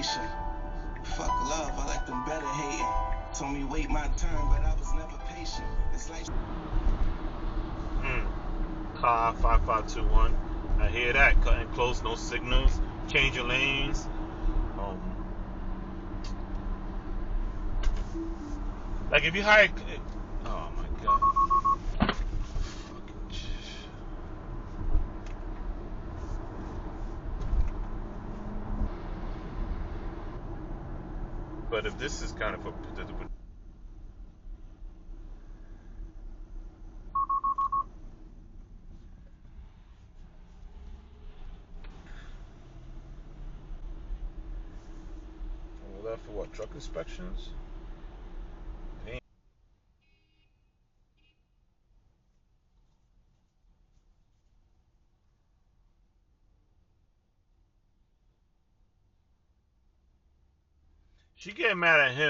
patient. Fuck love, I like them better hating. Told me wait my turn, but I was never patient. It's like Car 5521. I hear that. Cutting close, no signals. Change your lanes. Like if you hire. Oh my god. Fucking shit. But if this is kind of a. All that for what? Truck inspections? Damn. She getting mad at him.